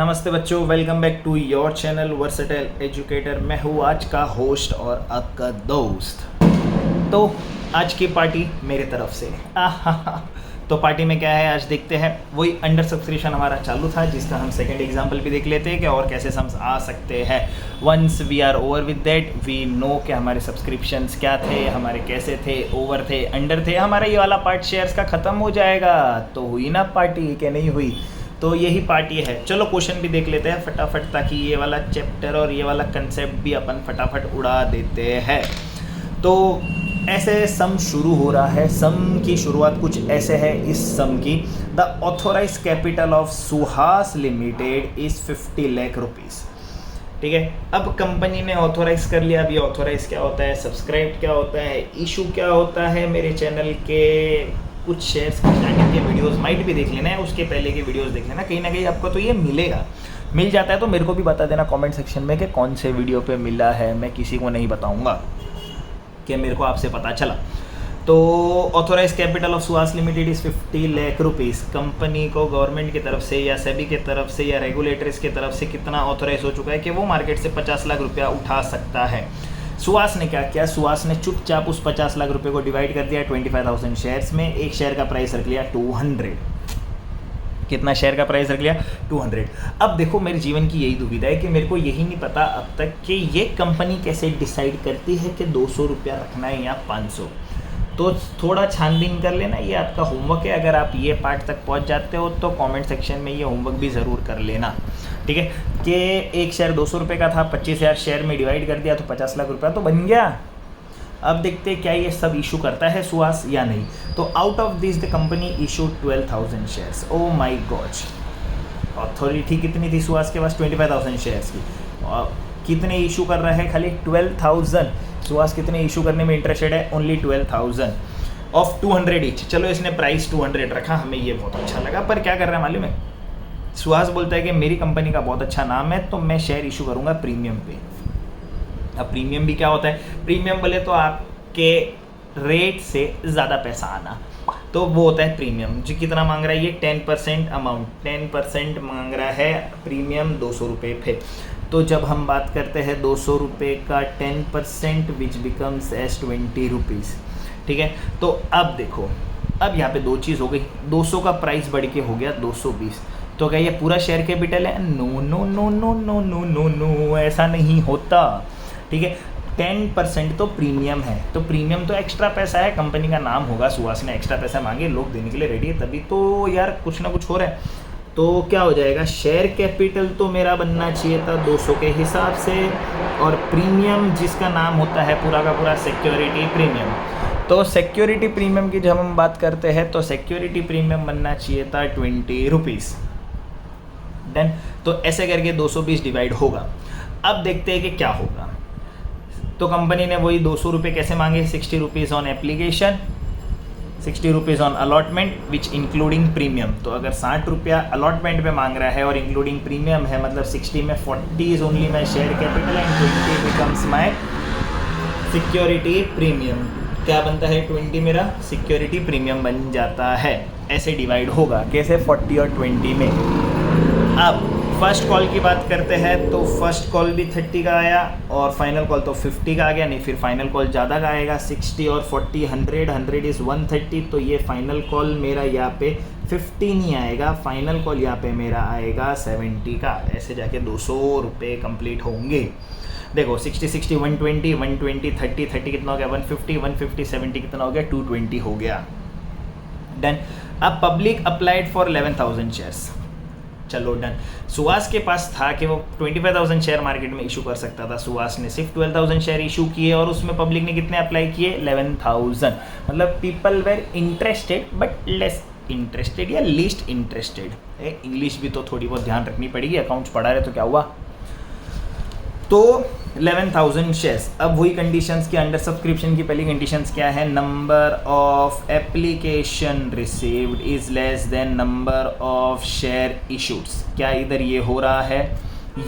नमस्ते बच्चों, welcome back to your channel Versatile Educator. मैं हूँ आज का होस्ट और आपका दोस्त। तो आज की पार्टी मेरे तरफ से तो पार्टी में क्या है आज देखते हैं। वही अंडर सब्सक्रिप्शन हमारा चालू था जिसका हम सेकंड एग्जांपल भी देख लेते हैं कि और कैसे हम आ सकते हैं। Once we are over with that we know कि हमारे सब्सक्रिप्शंस क्या थे, हमारे कैसे थे, ओवर थे, अंडर थे। हमारा ये वाला पार्ट शेयर्स का ख़त्म हो जाएगा। तो हुई ना पार्टी कि नहीं हुई? तो यही पार्टी है। चलो क्वेश्चन भी देख लेते हैं फटाफट, ताकि ये वाला चैप्टर और ये वाला कंसेप्ट भी अपन फटाफट उड़ा देते हैं। तो ऐसे सम शुरू हो रहा है। सम की शुरुआत कुछ ऐसे है इस सम की। The authorise capital of Suhas limited is 50 lakh rupees. ठीक है, अब कंपनी ने ऑथोराइज कर लिया। अभी ऑथोराइज क्या होता है, सब्सक्राइब क्या होता है, इशू क्या होता है। मेरे चैनल के कुछ शेयर्स के वीडियोस माइट भी देख लेना है, उसके पहले के वीडियोस देख लेना, कहीं ना कहीं आपको तो ये मिलेगा। मिल जाता है तो मेरे को भी बता देना कमेंट सेक्शन में कि कौन से वीडियो पे मिला है। मैं किसी को नहीं बताऊंगा कि मेरे को आपसे पता चला। तो authorise capital of Suhas limited is 50 lakh rupees. Company को गवर्नमेंट की तरफ से या सेबी की तरफ से या रेगुलेटर्स की तरफ से कितना ऑथोराइज हो चुका है कि वो मार्केट से 50 लाख रुपया उठा सकता है। सुहास ने क्या किया, सुहास ने चुपचाप उस 50 लाख रुपए को डिवाइड कर दिया 25,000 शेयर्स में। एक शेयर का प्राइस रख लिया 200। कितना शेयर का प्राइस रख लिया? 200। अब देखो, मेरे जीवन की यही दुविधा है कि मेरे को यही नहीं पता अब तक कि ये कंपनी कैसे डिसाइड करती है कि 200 रुपया रखना है या 500। तो थोड़ा छानबीन कर लेना, ये आपका होमवर्क है। अगर आप ये पार्ट तक पहुंच जाते हो तो कमेंट सेक्शन में ये होमवर्क भी ज़रूर कर लेना। ठीक है, कि एक शेयर 200 रुपये का था, 25,000 शेयर में डिवाइड कर दिया तो 50 लाख रुपया तो बन गया। अब देखते हैं क्या ये सब इशू करता है सुहास या नहीं। तो out of this the company issue 12,000 shares. Oh my God, authority कितनी थी सुहास के पास? 25,000 शेयर्स की। और कितने इशू कर रहा है? खाली 12,000। सुहास कितने इशू करने में इंटरेस्टेड है? Only 12,000 of 200 each. चलो, इसने प्राइस 200 रखा, हमें ये बहुत अच्छा लगा। पर क्या कर रहा है मालूम है? सुहास बोलता है कि मेरी कंपनी का बहुत अच्छा नाम है तो मैं शेयर इशू करूंगा प्रीमियम पे। अब प्रीमियम भी क्या होता है? प्रीमियम बोले तो आपके रेट से ज़्यादा पैसा आना, तो वो होता है प्रीमियम। जो कितना मांग रहा है ये? 10% अमाउंट, 10% मांग रहा है प्रीमियम 200 रुपये पे। तो जब हम बात करते हैं 200 रुपये का 10% विच बिकम्स एज 20 रुपीज़। ठीक है, तो अब देखो, अब यहाँ पे दो चीज़ हो गई। 200 का प्राइस बढ़ के हो गया 220। तो क्या ये पूरा शेयर कैपिटल है? No no no no no no no no, ऐसा नहीं होता। ठीक है, 10% तो प्रीमियम है। तो प्रीमियम तो एक्स्ट्रा पैसा है, कंपनी का नाम होगा, सुहास ने एक्स्ट्रा पैसा मांगे, लोग देने के लिए रेडी है, तभी तो यार कुछ ना कुछ हो रहा है। तो क्या हो जाएगा? शेयर कैपिटल तो मेरा बनना चाहिए था 200 के हिसाब से, और प्रीमियम जिसका नाम होता है पूरा का पूरा सिक्योरिटी प्रीमियम। तो सिक्योरिटी प्रीमियम की जब हम बात करते हैं तो सिक्योरिटी प्रीमियम बनना चाहिए था 20 रुपीज़। डन। तो ऐसे करके 220 डिवाइड होगा। अब देखते हैं कि क्या होगा। तो कंपनी ने वही 200 रुपये कैसे मांगे? 60 rupees on application, 60 rupees on allotment which including premium. तो अगर 60 रुपया अलॉटमेंट पे मांग रहा है और इंक्लूडिंग प्रीमियम है, मतलब 60 में 40 is only my share capital and 20 becomes my security premium. क्या बनता है? 20 मेरा सिक्योरिटी प्रीमियम बन जाता है। ऐसे डिवाइड होगा कैसे? 40 और 20 में। अब फर्स्ट कॉल की बात करते हैं तो फर्स्ट कॉल भी 30 का आया और फाइनल कॉल तो 50 का आ गया। नहीं, फिर फाइनल कॉल ज़्यादा का आएगा, 60 और 40 100, 100 इज़ 130। तो ये फाइनल कॉल मेरा यहाँ पे 50 नहीं आएगा, फाइनल कॉल यहाँ पे मेरा आएगा 70 का। ऐसे जाके 200 रुपये कंप्लीट होंगे। देखो, 60 60 120, 120 30 30 कितना हो गया? 150, 150 70 कितना हो गया? 220 हो गया। डन। अब पब्लिक अप्लाइड फॉर 11,000 शेयर्स। चलो डन। सुहास के पास था कि वो 25,000 शेयर मार्केट में इशू कर सकता था। सुहास ने सिर्फ 12,000 शेयर इशू किए और उसमें पब्लिक ने कितने अप्लाई किए? 11,000। मतलब people were interested but less interested या लीस्ट इंटरेस्टेड। इंग्लिश भी तो थोड़ी बहुत ध्यान रखनी पड़ेगी, अकाउंट्स पढ़ा रहे तो क्या हुआ। तो 11,000 शेयर्स। अब वही कंडीशंस के अंडर सब्सक्रिप्शन की पहली कंडीशंस क्या है? Number of application received is less than number of share issued. क्या इधर ये हो रहा है?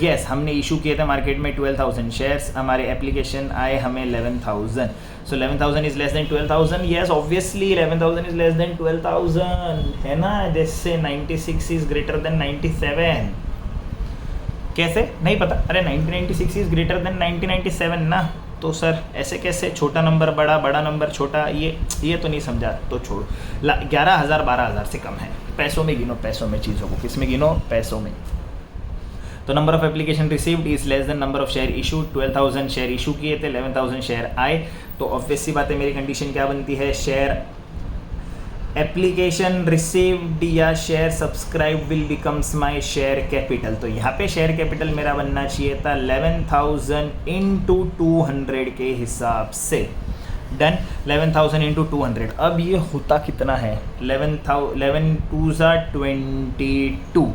यस, हमने इशू किए थे मार्केट में 12,000 शेयर्स, हमारे एप्लीकेशन आए हमें 11,000। सो 11,000 is less then 12,000। Yes, obviously 11,000 is less then 12,000 है ना। जैसे 96 इज ग्रेटर देन 97। कैसे नहीं पता, अरे 1996 इज़ ग्रेटर देन 1997 ना, तो सर ऐसे कैसे, छोटा नंबर बड़ा, बड़ा नंबर छोटा, ये तो नहीं समझा, तो छोड़। 11,000 12,000 से कम है, पैसों में गिनो, पैसों में चीज़ों को किस में गिनो, पैसों में। तो number of application received is less than number of share issued. 12,000 share issue किए थे, 11,000 शेयर आए, तो ऑब्वियस सी बात है मेरी कंडीशन क्या बनती है, शेयर एप्लीकेशन रिसीव्ड या share subscribe will becomes my share capital. तो यहाँ पे शेयर कैपिटल मेरा बनना चाहिए था 11,000 इंटू 200 के हिसाब से। Done, 11,000 into 200। अब ये होता कितना है, 11 2 22,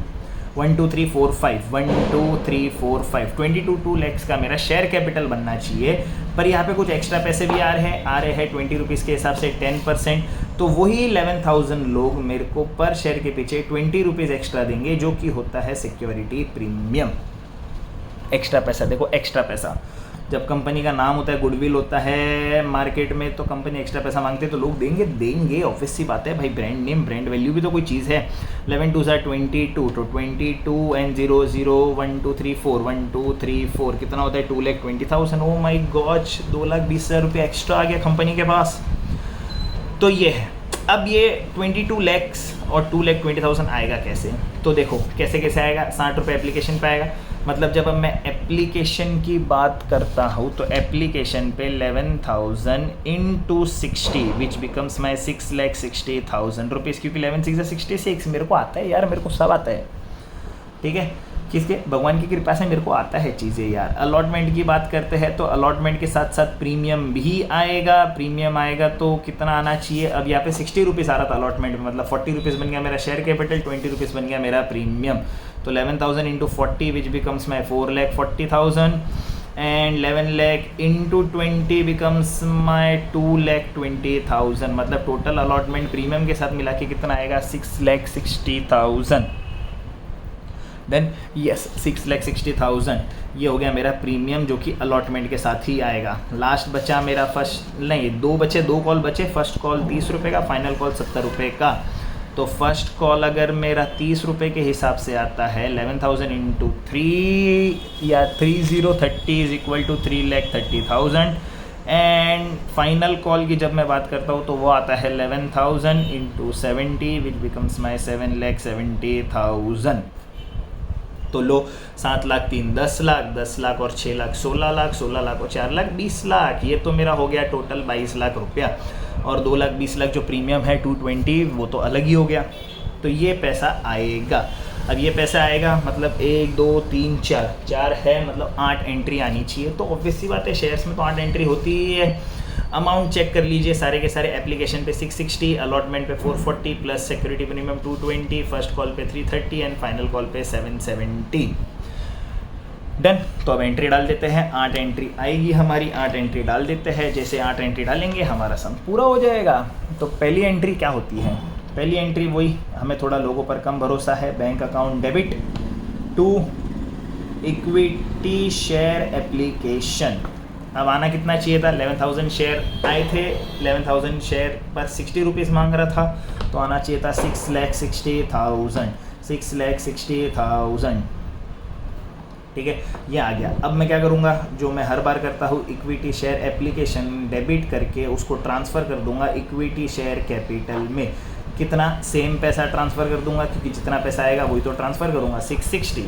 1 2 3 4 5, 1 2 3 4 5, 22 lakhs का मेरा शेयर कैपिटल बनना चाहिए। पर यहाँ पे कुछ एक्स्ट्रा पैसे भी आ रहे हैं 20 रुपीज़ के हिसाब से 10%, तो वही 11,000 लोग मेरे को पर शेयर के पीछे 20 रुपीज़ एक्स्ट्रा देंगे, जो कि होता है सिक्योरिटी प्रीमियम। एक्स्ट्रा पैसा, देखो एक्स्ट्रा पैसा, जब कंपनी का नाम होता है, गुडविल होता है मार्केट में, तो कंपनी एक्स्ट्रा पैसा मांगते हैं तो लोग देंगे ऑब्वियस सी बात है भाई, ब्रांड नेम, ब्रांड वैल्यू भी तो कोई चीज़ है। 11 2 22, तो 22 एंड 0 0 1 2 3 4, 1 2 3 4 कितना होता है, 2,20,000। ओ माई गॉड, 2,20,000 रुपये एक्स्ट्रा आ गया कंपनी के पास। तो ये है, अब ये 22 lakhs और 2,20,000 आएगा कैसे, तो देखो कैसे कैसे आएगा, 60 रुपये एप्लीकेशन पे आएगा। मतलब जब अब मैं एप्लीकेशन की बात करता हूँ तो एप्लीकेशन पे 11,000 into 60 which becomes my 6,60,000 rupees, क्योंकि 11 6 66 मेरे को आता है यार, मेरे को सब आता है, ठीक है, किसके, भगवान की कृपा से मेरे को आता है चीज़ें यार। अलॉटमेंट की बात करते हैं तो अलॉटमेंट के साथ साथ प्रीमियम भी आएगा, प्रीमियम आएगा तो कितना आना चाहिए, अब यहाँ पे 60 रुपीज़ आ रहा था अलॉटमेंट में, मतलब 40 रुपीज़ बन गया मेरा शेयर कैपिटल, 20 रुपीज़ बन गया मेरा प्रीमियम। तो 11,000 into 40 which becomes my 4,40,000 and 11 lakh into 20 becomes my 2,20,000, मतलब टोटल अलॉटमेंट प्रीमियम के साथ मिला के कितना आएगा, 6,60,000। देन यस 6,60,000 ये हो गया मेरा प्रीमियम, जो कि अलॉटमेंट के साथ ही आएगा। लास्ट बचा मेरा दो कॉल बचे, फर्स्ट कॉल 30 रुपये का, फाइनल कॉल 70 रुपये का। तो फर्स्ट कॉल अगर मेरा 30 रुपये के हिसाब से आता है, 11,000 इंटू 3 या 3030 is equal to 3,30,000। And final call की जब मैं बात करता हूँ तो वो आता है 11,000 इंटू 70 विच बिकम्स माई 7,70,000। तो लो 7 लाख 3 10 लाख, 10 लाख और 6 लाख 16 लाख, 16 लाख और 4 लाख 20 लाख, ये तो मेरा हो गया टोटल 22 लाख रुपया। और 2,20,00,000 जो प्रीमियम है 220 वो तो अलग ही हो गया। तो ये पैसा आएगा। अब ये पैसा आएगा मतलब 1 2 3 4 है, मतलब 8 एंट्री आनी चाहिए। तो ऑब्वियसली बात है शेयर्स में तो 8 एंट्री होती ही है। अमाउंट चेक कर लीजिए सारे के सारे, एप्लीकेशन पे 660, अलॉटमेंट पे 440 plus security premium 220, first call पे 330 एंड फाइनल कॉल पे 770। डन। तो अब एंट्री डाल देते हैं, 8 एंट्री आएगी हमारी, 8 एंट्री डाल देते हैं। जैसे 8 एंट्री डालेंगे हमारा सम पूरा हो जाएगा। तो पहली एंट्री क्या होती है? पहली एंट्री वही, हमें थोड़ा लोगों पर कम भरोसा है, bank account debit to equity share application. अब आना कितना चाहिए था? 11,000 शेयर आए थे, 11,000 शेयर पर 60 रुपीज़ मांग रहा था, तो आना चाहिए था 6,60,000, 6,60,000। ठीक है, ये आ गया। अब मैं क्या करूँगा, जो मैं हर बार करता हूँ, इक्विटी शेयर एप्लीकेशन डेबिट करके उसको ट्रांसफ़र कर दूंगा इक्विटी शेयर कैपिटल में। कितना? सेम पैसा ट्रांसफ़र कर दूंगा, क्योंकि जितना पैसा आएगा वही तो ट्रांसफ़र करूँगा, 660।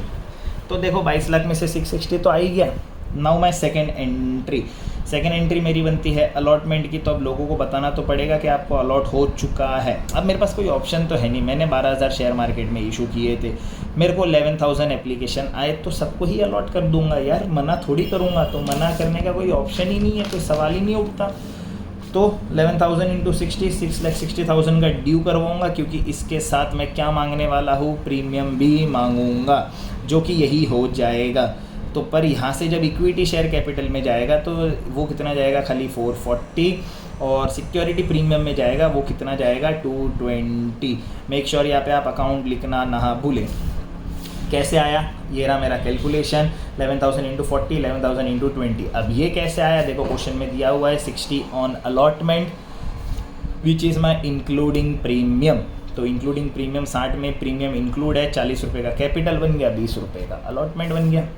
तो देखो 22 लाख में से 660 तो आ ही गया। Now my second entry. Second entry मेरी बनती है अलॉटमेंट की। तो अब लोगों को बताना तो पड़ेगा कि आपको अलॉट हो चुका है। अब मेरे पास कोई ऑप्शन तो है नहीं, मैंने 12,000 शेयर मार्केट में इशू किए थे, मेरे को 11,000 एप्लीकेशन आए, तो सबको ही अलॉट कर दूंगा यार, मना थोड़ी करूँगा। तो मना करने का कोई ऑप्शन ही नहीं है, कोई सवाल ही नहीं उठता। तो 11,000 इंटू 60, 6,60,000 का ड्यू करवाऊँगा, क्योंकि इसके साथ मैं क्या मांगने वाला हूँ? प्रीमियम भी मांगूंगा, जो कि यही हो जाएगा। तो पर यहाँ से जब इक्विटी शेयर कैपिटल में जाएगा तो वो कितना जाएगा? खाली 440, और सिक्योरिटी प्रीमियम में जाएगा वो कितना जाएगा? 220। मेक श्योर यहाँ पे आप अकाउंट लिखना ना भूलें। कैसे आया? ये रहा मेरा कैलकुलेशन, 11,000 इंटू 40, 11,000 इंटू 20। अब ये कैसे आया? देखो क्वेश्चन में दिया हुआ है 60 on allotment which is my including premium. तो इंक्लूडिंग प्रीमियम 60 में प्रीमियम इंक्लूड है, 40 रुपये का कैपिटल बन गया, 20 रुपये का अलॉटमेंट बन गया,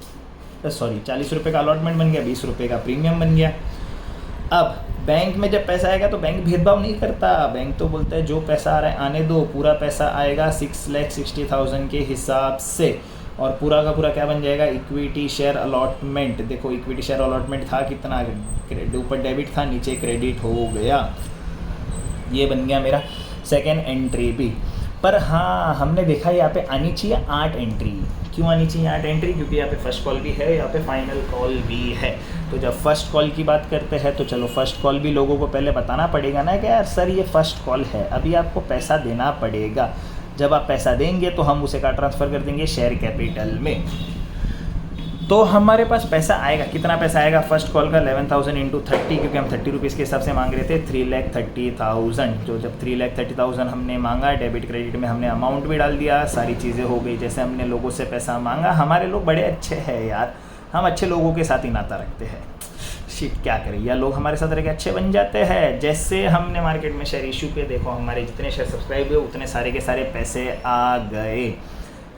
सॉरी 40 रुपये का अलॉटमेंट बन गया, 20 रुपये का प्रीमियम बन गया। अब बैंक में जब पैसा आएगा तो बैंक भेदभाव नहीं करता, बैंक तो बोलता है जो पैसा आ रहा है आने दो, पूरा पैसा आएगा 6,60,000 के हिसाब से, और पूरा का पूरा क्या बन जाएगा, इक्विटी शेयर अलॉटमेंट। देखो इक्विटी शेयर अलॉटमेंट था कितना, ऊपर डेबिट था नीचे क्रेडिट हो गया, ये बन गया मेरा सेकेंड एंट्री भी। पर हाँ हमने देखा यहाँ पे आनी चाहिए 8 एंट्री। क्यों आनी चाहिए 8 एंट्री, क्योंकि यहाँ पे फर्स्ट कॉल भी है, यहाँ पे फाइनल कॉल भी है। तो जब फर्स्ट कॉल की बात करते हैं तो चलो फर्स्ट कॉल भी लोगों को पहले बताना पड़ेगा ना कि यार सर ये फर्स्ट कॉल है, अभी आपको पैसा देना पड़ेगा। जब आप पैसा देंगे तो हम उसे का ट्रांसफ़र कर देंगे शेयर कैपिटल में। तो हमारे पास पैसा आएगा, कितना पैसा आएगा फर्स्ट कॉल का 11,000 इंटू 30, क्योंकि हम 30 रुपीज़ के हिसाब से मांग रहे थे, 3,30,000। तो जब 3,30,000 हमने मांगा, डेबिट क्रेडिट में हमने अमाउंट भी डाल दिया, सारी चीज़ें हो गई। जैसे हमने लोगों से पैसा मांगा, हमारे लोग बड़े अच्छे हैं यार, हम अच्छे लोगों के साथ ही नाता रखते हैं। शिट क्या करें, या लोग हमारे साथ रह के अच्छे बन जाते हैं। जैसे हमने मार्केट में शेयर इशू पे देखो, हमारे जितने शेयर सब्सक्राइब हुए उतने सारे के सारे पैसे आ गए।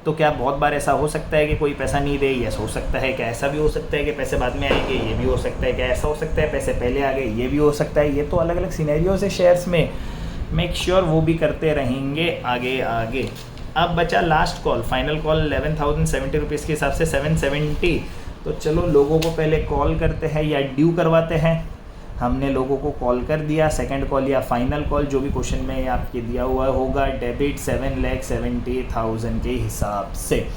तो क्या बहुत बार ऐसा हो सकता है कि कोई पैसा नहीं दे? यस हो सकता है। क्या ऐसा भी हो सकता है कि पैसे बाद में आएंगे? ये भी हो सकता है। क्या ऐसा हो सकता है पैसे पहले आ गए? ये भी हो सकता है। ये तो अलग अलग सिनेरियोज है शेयर्स में, मेक श्योर वो भी करते रहेंगे आगे आगे। अब बचा last call, final call 11,070 rupees के हिसाब से 770। तो चलो लोगों को पहले कॉल करते हैं या ड्यू करवाते हैं। हमने लोगों को कॉल कर दिया, सेकंड कॉल या फाइनल कॉल जो भी क्वेश्चन में आपके दिया हुआ होगा, डेबिट 7,70,000 के हिसाब से।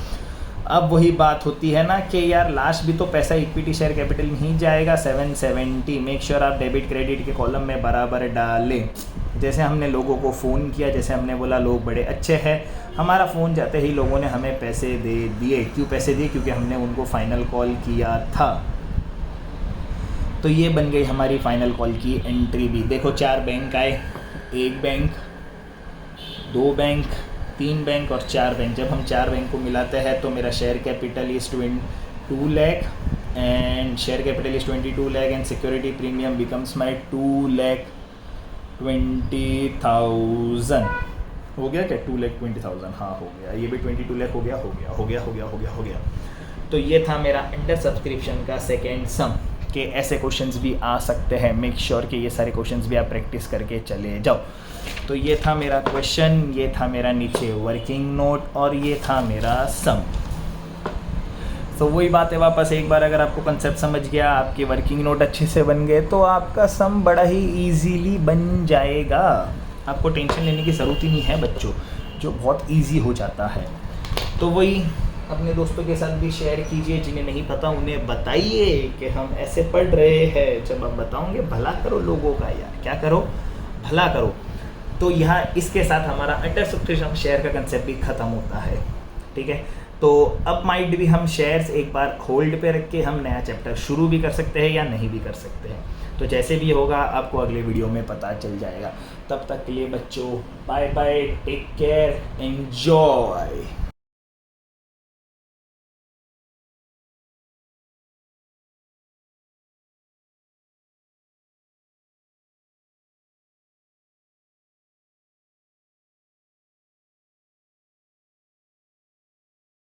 अब वही बात होती है ना कि यार लास्ट भी तो पैसा इक्विटी शेयर कैपिटल में ही जाएगा 770। मेक श्योर आप डेबिट क्रेडिट के कॉलम में बराबर डालें। जैसे हमने लोगों को फ़ोन किया, जैसे हमने बोला लोग बड़े अच्छे हैं, हमारा फ़ोन जाते ही लोगों ने हमें पैसे दे दिए। क्यों पैसे दिए? क्योंकि हमने उनको फ़ाइनल कॉल किया था। तो ये बन गई हमारी फाइनल कॉल की एंट्री भी। देखो 4 बैंक आए, 1 बैंक, 2 बैंक, 3 बैंक और 4 बैंक। जब हम 4 बैंक को मिलाते हैं तो मेरा share capital is 22 lakh and share capital is 22 lakh and security premium becomes my 2,20,000। हो गया क्या? 2,20,000, हाँ हो गया। ये भी 22 लाख हो गया, हो गया, हो गया, हो गया, हो गया, हो गया। तो ये था मेरा अंडर सब्सक्रिप्शन का सेकेंड सम। कि ऐसे क्वेश्चंस भी आ सकते हैं। मेक श्योर कि ये सारे क्वेश्चंस भी आप प्रैक्टिस करके चले जाओ। तो ये था मेरा क्वेश्चन, ये था मेरा नीचे वर्किंग नोट और ये था मेरा सम। तो वही बात है, वापस एक बार अगर आपको कंसेप्ट समझ गया, आपके वर्किंग नोट अच्छे से बन गए तो आपका सम बड़ा ही ईजीली बन जाएगा। आपको टेंशन लेने की ज़रूरत ही नहीं है बच्चों, जो बहुत ईजी हो जाता है। तो वही अपने दोस्तों के साथ भी शेयर कीजिए, जिन्हें नहीं पता उन्हें बताइए कि हम ऐसे पढ़ रहे हैं। जब आप बताओगे भला करो लोगों का, यार क्या करो, भला करो। तो यहाँ इसके साथ हमारा अंडर सब्सक्रिप्शन शेयर का कंसेप्ट भी ख़त्म होता है। ठीक है, तो अब माइट भी हम शेयर्स एक बार होल्ड पे रख के हम नया चैप्टर शुरू भी कर सकते हैं या नहीं भी कर सकते हैं। तो जैसे भी होगा आपको अगले वीडियो में पता चल जाएगा। तब तक के लिए बच्चों bye bye, take care, enjoy.